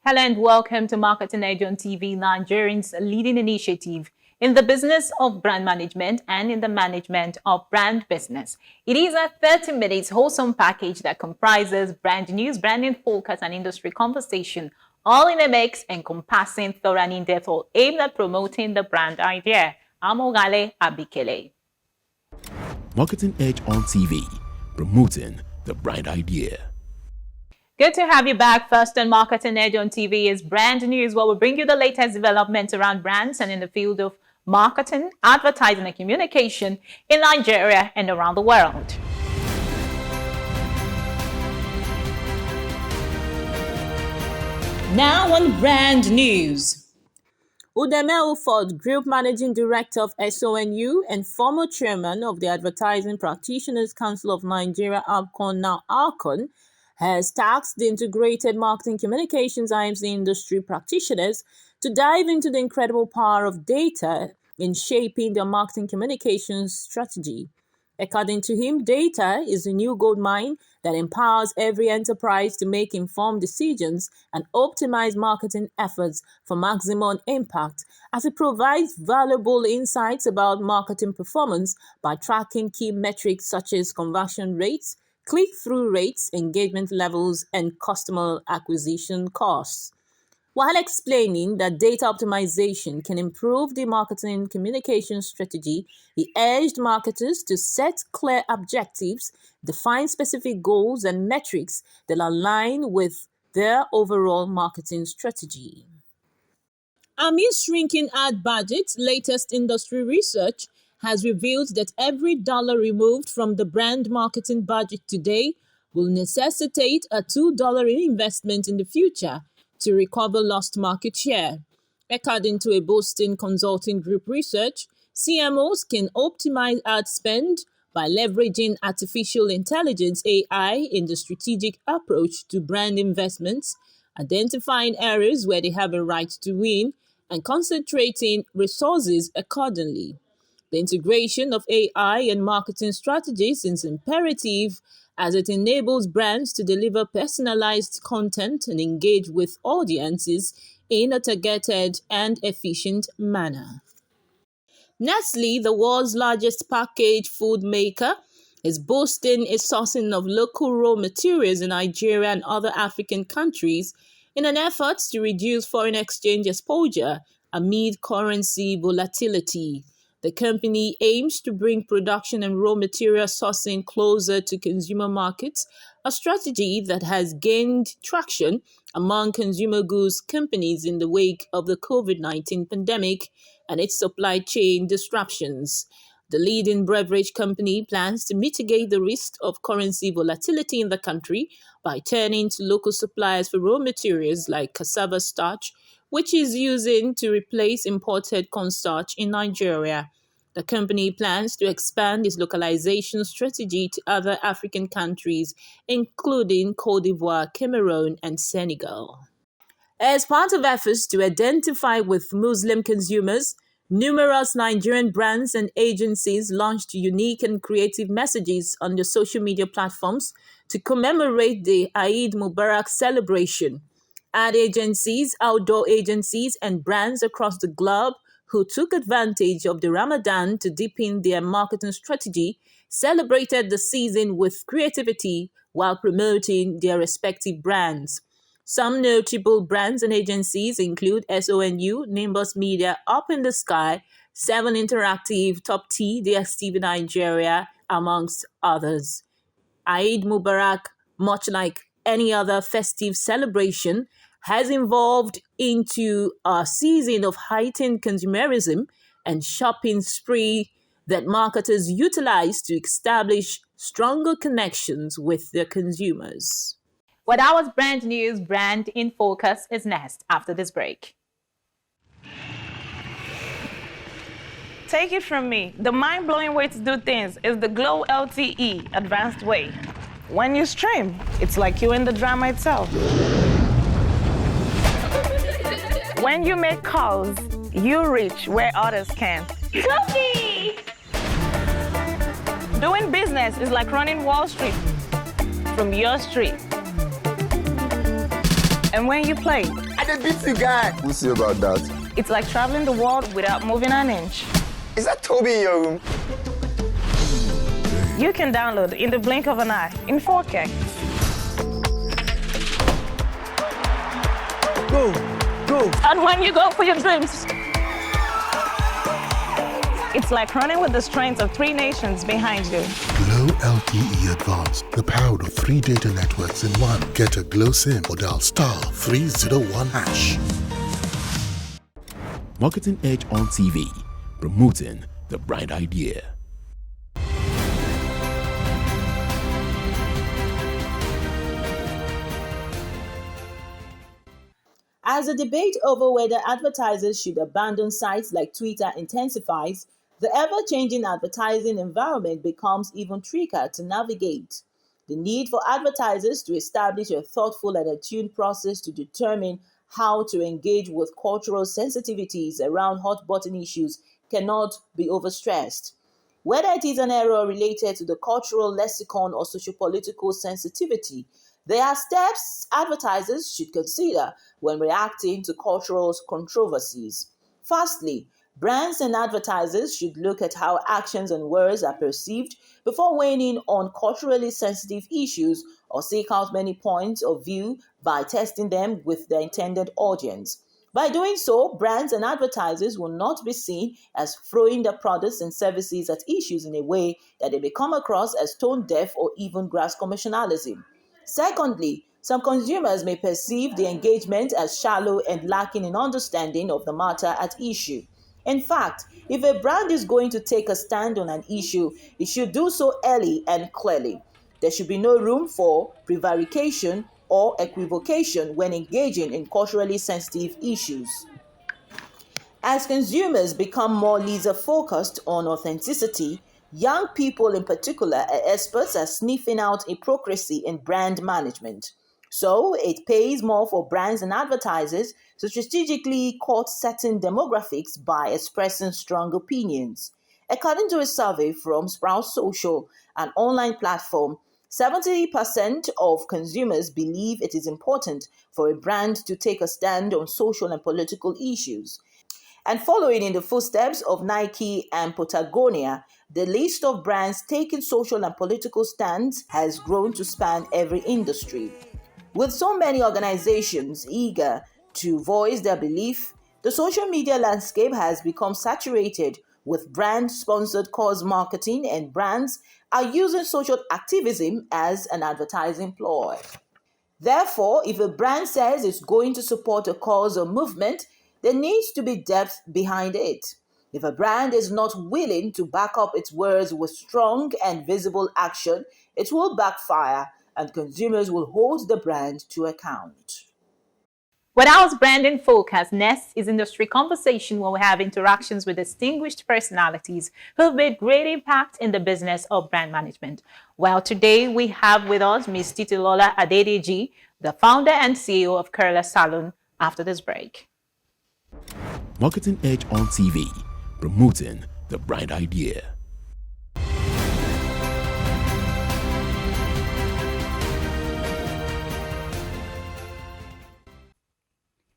Hello and welcome to Marketing Edge on TV, Nigerians' leading initiative in the business of brand management and in the management of brand business. It is a 30 minutes wholesome package that comprises brand news, branding focus, and industry conversation, all in a mix, encompassing thorough and in-depth, all aimed at promoting the brand idea. I'm Ogale Abikele. Marketing Edge on TV, promoting the brand idea. Good to have you back. First on Marketing Edge on TV is brand news, where we bring you the latest developments around brands and in the field of marketing, advertising, and communication in Nigeria and around the world. Now on brand news. Udeme Ufod, Group Managing Director of SONU and former Chairman of the Advertising Practitioners Council of Nigeria, ABCON, now ARCON, has tasked the integrated marketing communications IMC industry practitioners to dive into the incredible power of data in shaping their marketing communications strategy. According to him, data is the new gold mine that empowers every enterprise to make informed decisions and optimize marketing efforts for maximum impact, as it provides valuable insights about marketing performance by tracking key metrics such as conversion rates, click-through rates, engagement levels, and customer acquisition costs. While explaining that data optimization can improve the marketing communication strategy, he urged marketers to set clear objectives, define specific goals and metrics that align with their overall marketing strategy. Amid shrinking ad budgets, latest industry research has revealed that every dollar removed from the brand marketing budget today will necessitate a $2 investment in the future to recover lost market share. According to a Boston Consulting Group research, CMOs can optimize ad spend by leveraging artificial intelligence (AI) in the strategic approach to brand investments, identifying areas where they have a right to win, and concentrating resources accordingly. The integration of AI and marketing strategies is imperative as it enables brands to deliver personalized content and engage with audiences in a targeted and efficient manner. Nestle, the world's largest packaged food maker, is boasting a sourcing of local raw materials in Nigeria and other African countries in an effort to reduce foreign exchange exposure amid currency volatility. The company aims to bring production and raw material sourcing closer to consumer markets, a strategy that has gained traction among consumer goods companies in the wake of the COVID-19 pandemic and its supply chain disruptions. The leading beverage company plans to mitigate the risk of currency volatility in the country by turning to local suppliers for raw materials like cassava starch, which is using to replace imported cornstarch in Nigeria. The company plans to expand its localization strategy to other African countries, including Côte d'Ivoire, Cameroon, and Senegal. As part of efforts to identify with Muslim consumers, numerous Nigerian brands and agencies launched unique and creative messages on their social media platforms to commemorate the Eid Mubarak celebration. Ad agencies, outdoor agencies, and brands across the globe who took advantage of the Ramadan to deepen their marketing strategy celebrated the season with creativity while promoting their respective brands. Some notable brands and agencies include SONU, Nimbus Media, Up in the Sky, 7 Interactive, Top T, DXTV Nigeria, amongst others. Eid Mubarak, much like any other festive celebration, has evolved into a season of heightened consumerism and shopping spree that marketers utilize to establish stronger connections with their consumers. What was brand news, brand in focus is next after this break. Take it from me, the mind-blowing way to do things is the Glow LTE advanced way. When you stream, it's like you're in the drama itself. When you make calls, you reach where others can't. Cookie! Doing business is like running Wall Street from your street. And when you play, I did beat you guy. We'll see about that. It's like traveling the world without moving an inch. Is that Toby in your room? You can download in the blink of an eye in 4K. Go. And when you go for your dreams, it's like running with the strength of 3 nations behind you. Glow LTE Advanced, the power of 3 data networks in one. Get a Glow SIM or dial *301#. Marketing Edge on TV, promoting the bright idea. As the debate over whether advertisers should abandon sites like Twitter intensifies, the ever-changing advertising environment becomes even trickier to navigate. The need for advertisers to establish a thoughtful and attuned process to determine how to engage with cultural sensitivities around hot-button issues cannot be overstressed. Whether it is an error related to the cultural lexicon or sociopolitical sensitivity, there are steps advertisers should consider when reacting to cultural controversies. Firstly, brands and advertisers should look at how actions and words are perceived before weighing in on culturally sensitive issues or seek out many points of view by testing them with their intended audience. By doing so, brands and advertisers will not be seen as throwing their products and services at issues in a way that they may come across as tone deaf or even grasp commercialism. Secondly, some consumers may perceive the engagement as shallow and lacking in understanding of the matter at issue. In fact, if a brand is going to take a stand on an issue, it should do so early and clearly. There should be no room for prevarication or equivocation when engaging in culturally sensitive issues. As consumers become more laser-focused on authenticity, young people in particular are experts at sniffing out hypocrisy in brand management. So it pays more for brands and advertisers to strategically court certain demographics by expressing strong opinions. According to a survey from Sprout Social, an online platform, 70% of consumers believe it is important for a brand to take a stand on social and political issues. And following in the footsteps of Nike and Patagonia, the list of brands taking social and political stands has grown to span every industry. With so many organizations eager to voice their belief, the social media landscape has become saturated with brand-sponsored cause marketing, and brands are using social activism as an advertising ploy. Therefore, if a brand says it's going to support a cause or movement, there needs to be depth behind it. If a brand is not willing to back up its words with strong and visible action, it will backfire and consumers will hold the brand to account. What else branding focus next is industry conversation, where we have interactions with distinguished personalities who have made great impact in the business of brand management. Well, today we have with us Ms. Titilola Adedeji, the founder and CEO of Curler Salon, after this break. Marketing Edge on TV, promoting the bright idea.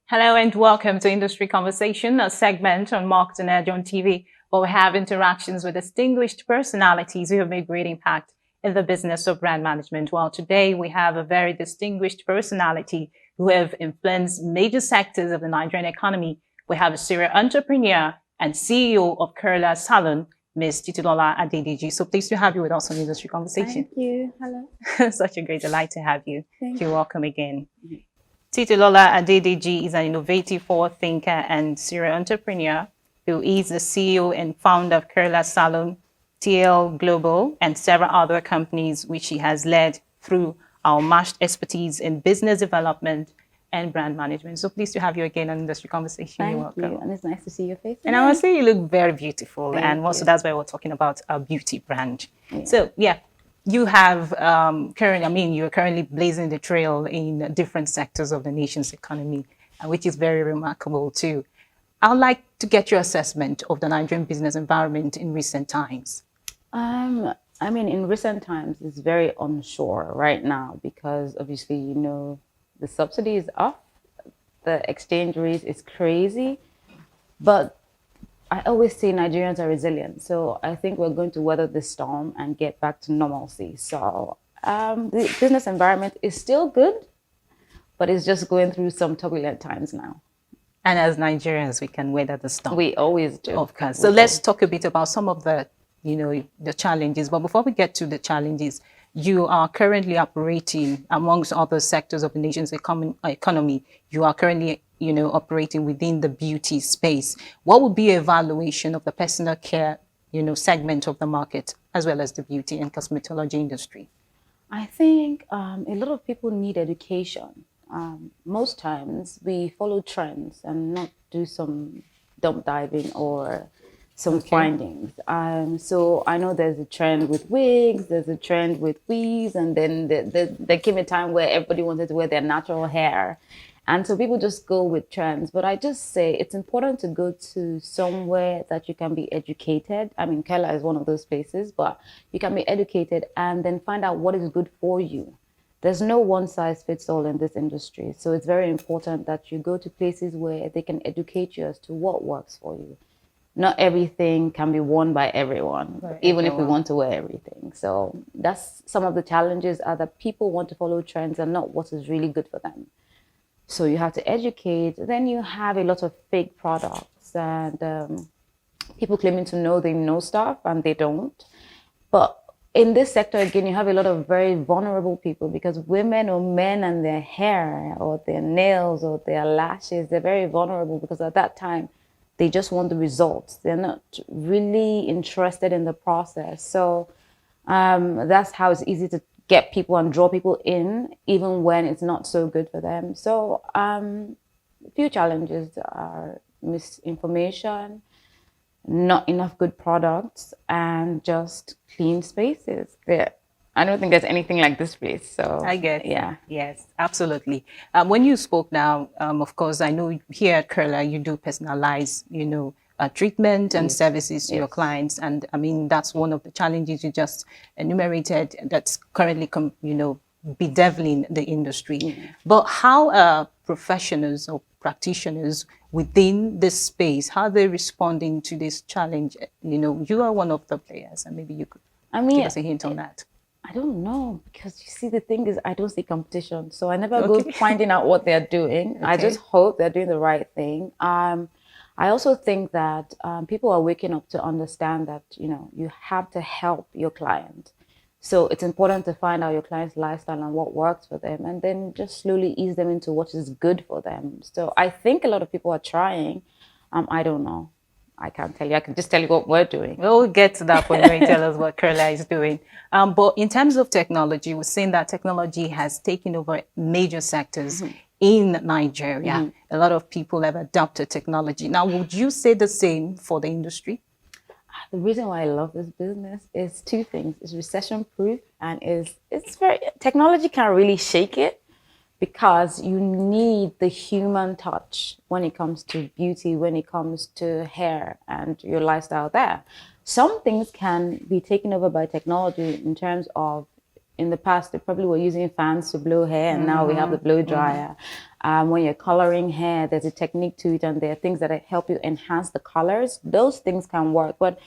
Hello and welcome to Industry Conversation, a segment on Marketing Edge on TV, where we have interactions with distinguished personalities who have made great impact in the business of brand management. Well, today we have a very distinguished personality who have influenced major sectors of the Nigerian economy. We have a serial entrepreneur and CEO of Curler Salon, Ms. Titilola Adedeji. So pleased to have you with us on Industry Conversation. Thank you. Hello. Such a great delight to have you. Thank You're welcome again. Titilola Adedeji is an innovative forward thinker and serial entrepreneur who is the CEO and founder of Curler Salon, TL Global, and several other companies which he has led through our matched expertise in business development and brand management. So pleased to have you again on Industry Conversation. You're welcome. Thank you. And it's nice to see your face. And I must say you look very beautiful. Thank and also you. that's why we're talking about a beauty brand. Yeah. So yeah, you have you're currently blazing the trail in different sectors of the nation's economy, which is very remarkable too. I'd like to get your assessment of the Nigerian business environment in recent times. In recent times, it's very unsure right now because obviously, the subsidy is off. the exchange rate is crazy. But I always say Nigerians are resilient. So I think we're going to weather this storm and get back to normalcy. So the business environment is still good, but it's just going through some turbulent times now. And as Nigerians, we can weather the storm. We always do. Of course. So let's talk a bit about some of the, the challenges. But before we get to the challenges, you are currently operating amongst other sectors of the nation's economy. You are currently, operating within the beauty space. What would be an evaluation of the personal care, segment of the market, as well as the beauty and cosmetology industry? I think a lot of people need education. Most times we follow trends and not do some dump diving or some findings. So I know there's a trend with wigs, there's a trend with weaves, and then there came a time where everybody wanted to wear their natural hair. And so people just go with trends. But I just say it's important to go to somewhere that you can be educated. I mean, Kela is one of those places, but you can be educated and then find out what is good for you. There's no one size fits all in this industry. So it's very important that you go to places where they can educate you as to what works for you. Not everything can be worn by everyone, even if we want to wear everything. So that's some of the challenges are that people want to follow trends and not what is really good for them. So you have to educate. Then you have a lot of fake products and people claiming to know they know stuff and they don't. But in this sector, again, you have a lot of very vulnerable people because women or men and their hair or their nails or their lashes, they're very vulnerable because at that time, they just want the results. They're not really interested in the process. So that's how it's easy to get people and draw people in, even when it's not so good for them. So a few challenges are misinformation, not enough good products, and just clean spaces. Yeah. I don't think there's anything like this place. So I get yeah. Yes, absolutely. When you spoke now, of course, I know here at Curla, you do personalize, treatment and services to your clients. And I mean, that's one of the challenges you just enumerated that's currently, bedeviling the industry. But how are professionals or practitioners within this space, how are they responding to this challenge? You are one of the players, and maybe you could give us a hint on that. I don't know, because you see, the thing is, I don't see competition. So I never go finding out what they're doing. I just hope they're doing the right thing. I also think that people are waking up to understand that, you have to help your client. So it's important to find out your client's lifestyle and what works for them, and then just slowly ease them into what is good for them. So I think a lot of people are trying. I don't know. I can't tell you. I can just tell you what we're doing. We'll get to that point when you tell us what Curla is doing. But in terms of technology, we're seeing that technology has taken over major sectors in Nigeria. A lot of people have adopted technology. Now, would you say the same for the industry? The reason why I love this business is two things. It's recession proof and technology can't really shake it, because you need the human touch when it comes to beauty, when it comes to hair and your lifestyle there. Some things can be taken over by technology in terms of, in the past, they probably were using fans to blow hair, and now we have the blow dryer. When you're coloring hair, there's a technique to it, and there are things that help you enhance the colors. Those things can work. But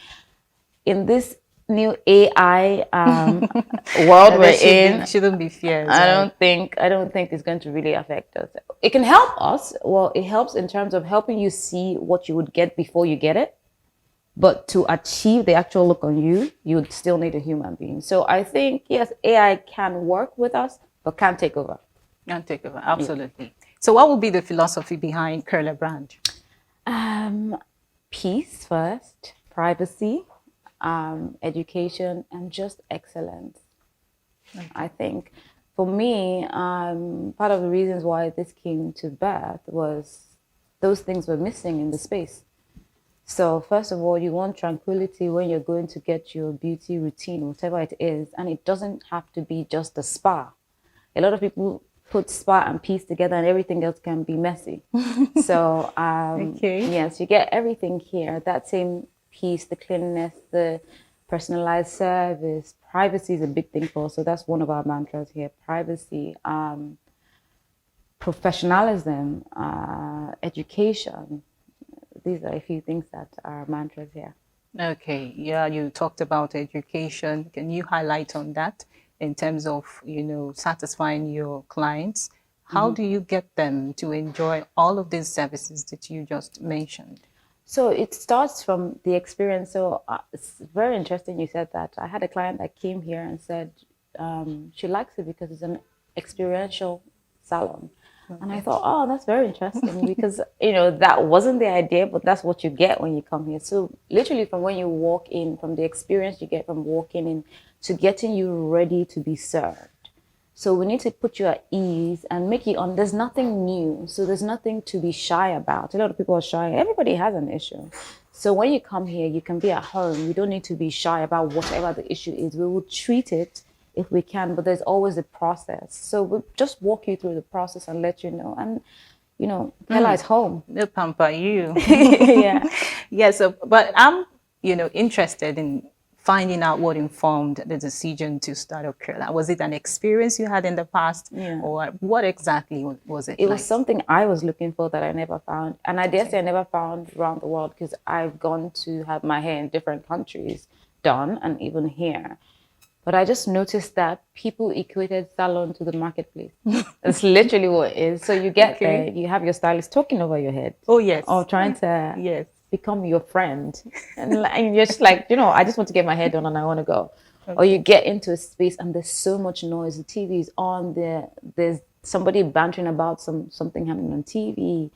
in this new AI world we're in, shouldn't be feared. I don't think it's going to really affect us. It can help us. Well, it helps in terms of helping you see what you would get before you get it. But to achieve the actual look on you, you would still need a human being. So I think, yes, AI can work with us, but can't take over. Can't take over, absolutely. Yeah. So what would be the philosophy behind Curla brand? Peace first, privacy, education, and just excellence. I think for me, part of the reasons why this came to birth was those things were missing in the space. So first of all, you want tranquility when you're going to get your beauty routine, whatever it is, and it doesn't have to be just a spa. A lot of people put spa and peace together, and everything else can be messy. So yes, you get everything here. That same peace, the cleanliness, the personalized service, privacy is a big thing for us. So that's one of our mantras here: privacy. professionalism, education. These are a few things that are mantras here. Okay, yeah, you talked about education. Can you highlight on that in terms of, satisfying your clients? How do you get them to enjoy all of these services that you just mentioned? So it starts from the experience. So it's very interesting you said that. I had a client that came here and said she likes it because it's an experiential salon. And I thought, oh, that's very interesting because, that wasn't the idea, but that's what you get when you come here. So literally from when you walk in, from the experience you get from walking in to getting you ready to be served. So we need to put you at ease and make you on. There's nothing new. So there's nothing to be shy about. A lot of people are shy. Everybody has an issue. So when you come here, you can be at home. You don't need to be shy about whatever the issue is. We will treat it if we can, but there's always a process. So we'll just walk you through the process and let you know. And, Kela is home. They'll pamper you. Yeah. Yeah, so, but I'm, interested in finding out what informed the decision to start Okerla. Was it an experience you had in the past, Yeah. or what exactly was it? It like? was something I was looking for that I never found. And I dare say I never found around the world because I've gone to have my hair in different countries done and even here. But I just noticed that people equated salon to the marketplace. That's literally what it is. So you get there, you have your stylist talking over your head. Oh, yes. Or trying to Yes. become your friend. And you're just like, I just want to get my hair done and I want to go. Okay. Or you get into a space and there's so much noise. The TV is on, there's somebody bantering about something happening on TV.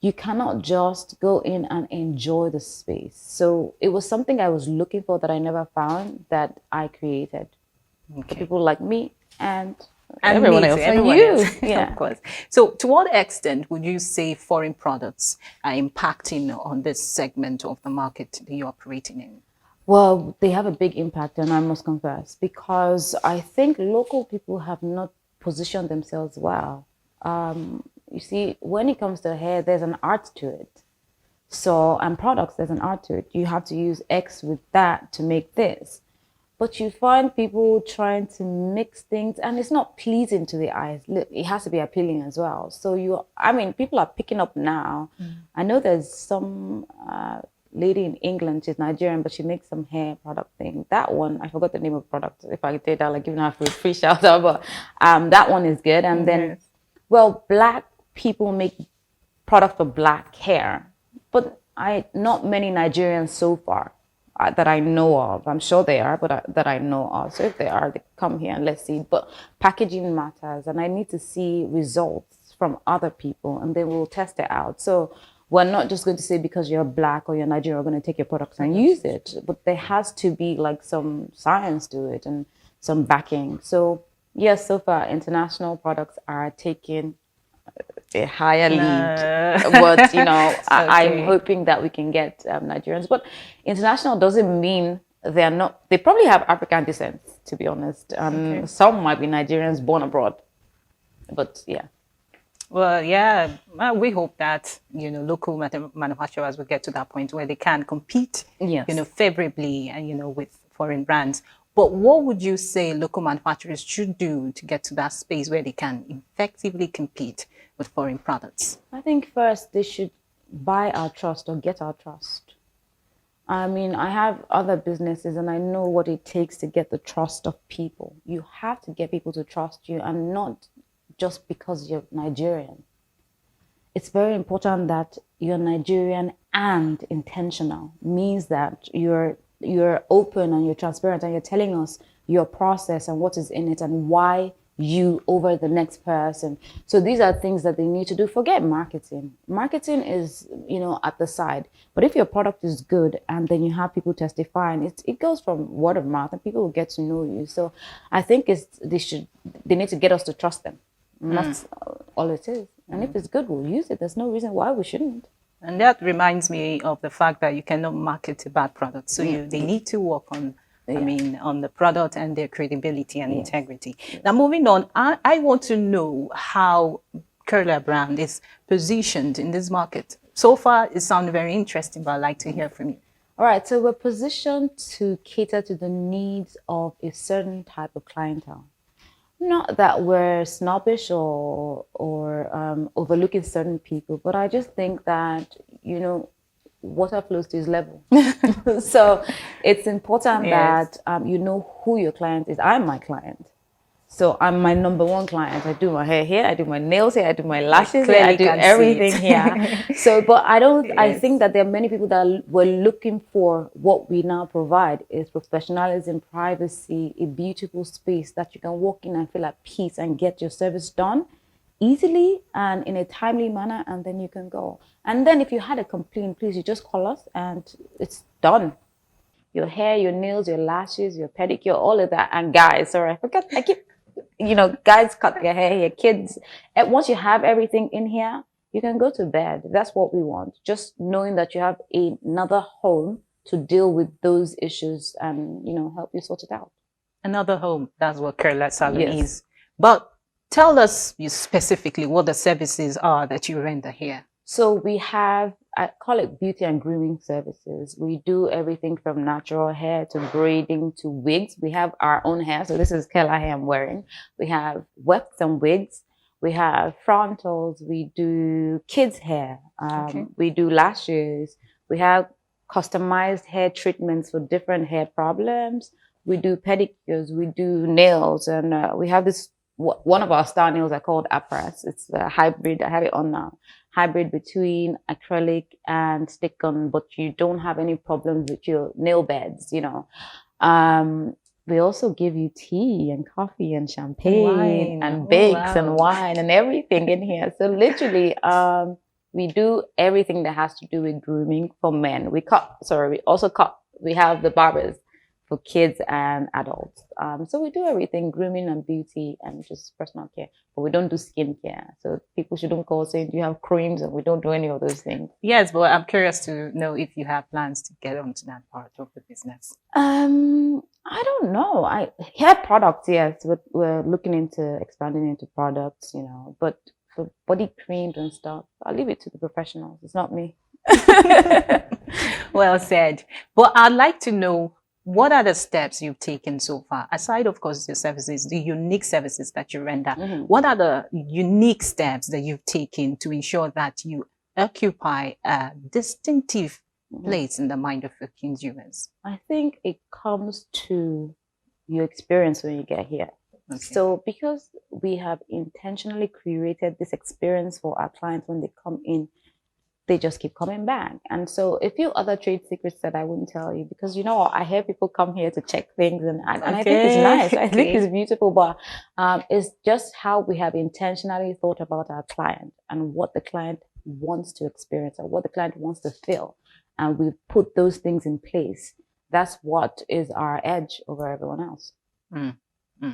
You cannot just go in and enjoy the space. So it was something I was looking for that I never found that I created. Okay. For people like me and everyone else. Everyone else. Yeah. Of course. So to what extent would you say foreign products are impacting on this segment of the market that you're operating in? Well, they have a big impact, and I must confess, because I think local people have not positioned themselves well. You see, when it comes to hair, there's an art to it. So, and products, there's an art to it. You have to use X with that to make this. But you find people trying to mix things and it's not pleasing to the eyes. Look, it has to be appealing as well. So people are picking up now. I know there's some lady in England, she's Nigerian, but she makes some hair product thing. That one, I forgot the name of the product. If I did, I'll like giving her a free shout out. But that one is good. And then, well, black people make product for black hair, but not many Nigerians so far that I know of. I'm sure they are, but that I know of. So if they are, they come here and let's see. But packaging matters, and I need to see results from other people, and then we'll test it out. So we're not just going to say because you're black or you're Nigerian, we're going to take your products and use it. But there has to be like some science to it and some backing. So yes, so far international products are taking a higher lead, but okay. I'm hoping that we can get Nigerians. But international doesn't mean they're not. They probably have African descent, to be honest. Some might be Nigerians born abroad, but yeah. Well, yeah, we hope that local manufacturers will get to that point where they can compete, favorably, and with foreign brands. But what would you say local manufacturers should do to get to that space where they can effectively compete with foreign products? I think first they should buy our trust or get our trust. I mean, I have other businesses and I know what it takes to get the trust of people. You have to get people to trust you, and not just because you're Nigerian. It's very important that you're Nigerian and intentional. Means that you're open and you're transparent and you're telling us your process and what is in it and why you over the next person. So these are things that they need to do. Forget marketing. Marketing is, at the side. But if your product is good and then you have people testifying, it goes from word of mouth and people will get to know you. So I think they need to get us to trust them. And that's all it is. And if it's good, we'll use it. There's no reason why we shouldn't. And that reminds me of the fact that you cannot market a bad product. So they need to work on, on the product and their credibility and integrity. Now, moving on, I want to know how Curler brand is positioned in this market. So far, it sounds very interesting, but I'd like to hear from you. All right, so we're positioned to cater to the needs of a certain type of clientele. Not that we're snobbish or overlooking certain people, but I just think that, water flows to its level. So it's important Yes. that you know who your client is. I'm my client. So I'm my number one client. I do my hair here, I do my nails here, I do my lashes here, I Clearly do can see everything here. it. So, but I Yes. think that there are many people that were looking for what we now provide is professionalism, privacy, a beautiful space that you can walk in and feel at peace and get your service done easily and in a timely manner, and then you can go. And then if you had a complaint, please, you just call us and it's done. Your hair, your nails, your lashes, your pedicure, all of that. And guys, sorry, I forgot. I keep, guys cut their hair here, kids. And once you have everything in here, you can go to bed. That's what we want. Just knowing that you have another home to deal with those issues and, help you sort it out. Another home. That's what Kerala Salon Yes. is. But tell us specifically what the services are that you render here. So we have, I call it beauty and grooming services. We do everything from natural hair to braiding to wigs. We have our own hair. So this is Kerala hair I'm wearing. We have wefts and wigs. We have frontals. We do kids' hair. We do lashes. We have customized hair treatments for different hair problems. We do pedicures. We do nails. And we have this, one of our star nails are called Apras. It's a hybrid. I have it on now. Hybrid between acrylic and stick-on, but you don't have any problems with your nail beds, We also give you tea and coffee and champagne Wine. and Oh, bakes wow. and wine and everything in here. So literally, we do everything that has to do with grooming for men. We have the barbers for kids and adults. So we do everything, grooming and beauty and just personal care, but we don't do skincare. So people shouldn't call saying, do you have creams? And we don't do any of those things. Yes, but I'm curious to know if you have plans to get onto that part of the business. I don't know. Hair products, yes, but we're looking into expanding into products, but for body creams and stuff, I'll leave it to the professionals. It's not me. Well said. But I'd like to know, what are the steps you've taken so far? Aside, of course, your services, the unique services that you render, what are the unique steps that you've taken to ensure that you occupy a distinctive place in the mind of your consumers? I think it comes to your experience when you get here. Okay. So because we have intentionally curated this experience for our clients when they come in, they just keep coming back. And so a few other trade secrets that I wouldn't tell you, because I hear people come here to check things and I think it's nice. I think it's beautiful, but it's just how we have intentionally thought about our client and what the client wants to experience or what the client wants to feel. And we've put those things in place. That's what is our edge over everyone else.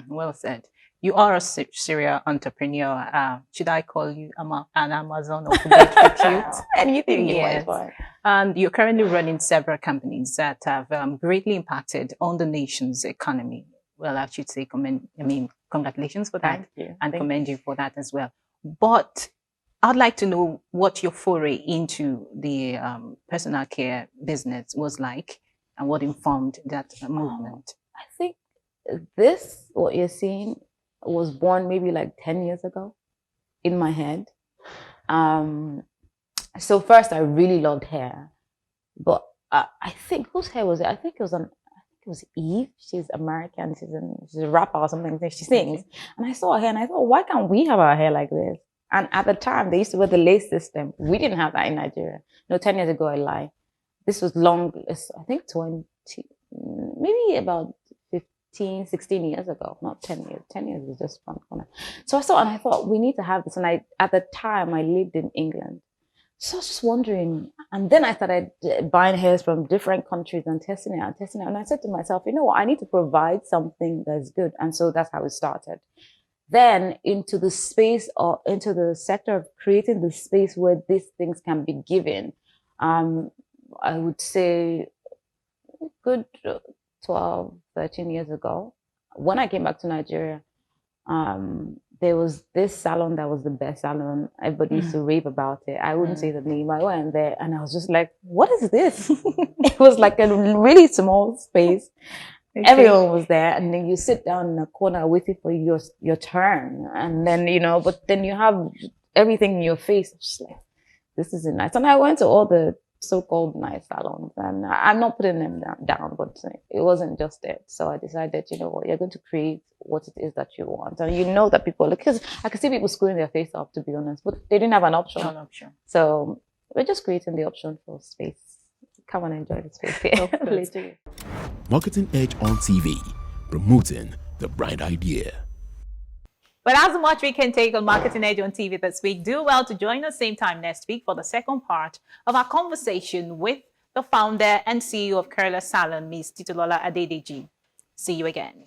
Well said. You are a serial entrepreneur. Should I call you an Amazon or Kubet cute? Anything you Yes. want. And you're currently running several companies that have greatly impacted on the nation's economy. Well, I should say, congratulations for that. Thank you. And commend you for that as well. But I'd like to know what your foray into the personal care business was like and what informed that movement. I think what you're seeing, was born maybe like 10 years ago in my head. So first I really loved hair, but I think whose hair was it? I think it was Eve. She's American. She's a rapper or something. She sings. And I saw her hair and I thought, why can't we have our hair like this? And at the time they used to wear the lace system. We didn't have that in Nigeria. No, 10 years ago I lie. This was I think maybe about 16 years ago, not 10 years. 10 years is just one corner. So I saw and I thought, we need to have this. And at the time, I lived in England. So I was just wondering. And then I started buying hairs from different countries and testing it. And I said to myself, you know what? I need to provide something that's good. And so that's how it started. Then into the space or into the sector of creating the space where these things can be given. I would say good 12, 13 years ago, when I came back to Nigeria, there was this salon that was the best salon. Everybody used to rave about it. I wouldn't say the name. I went there and I was just like, what is this? It was like a really small space. Everyone was there, and then you sit down in a corner waiting for your turn, and then but then you have everything in your face. Just like, this isn't nice. And I went to all the so-called nice salons, and I'm not putting them down, but it wasn't just it. So I decided, you know what, you're going to create what it is that you want, and you know that people, because I could see people screwing their face up, to be honest, but they didn't have an option. No option. So we're just creating the option for space. Come and enjoy the space here. Marketing Edge on TV, promoting the brand idea. But as much we can take on Marketing Edge on TV this week, do well to join us same time next week for the second part of our conversation with the founder and CEO of Curler Salon, Ms. Titulola Adedeji. See you again.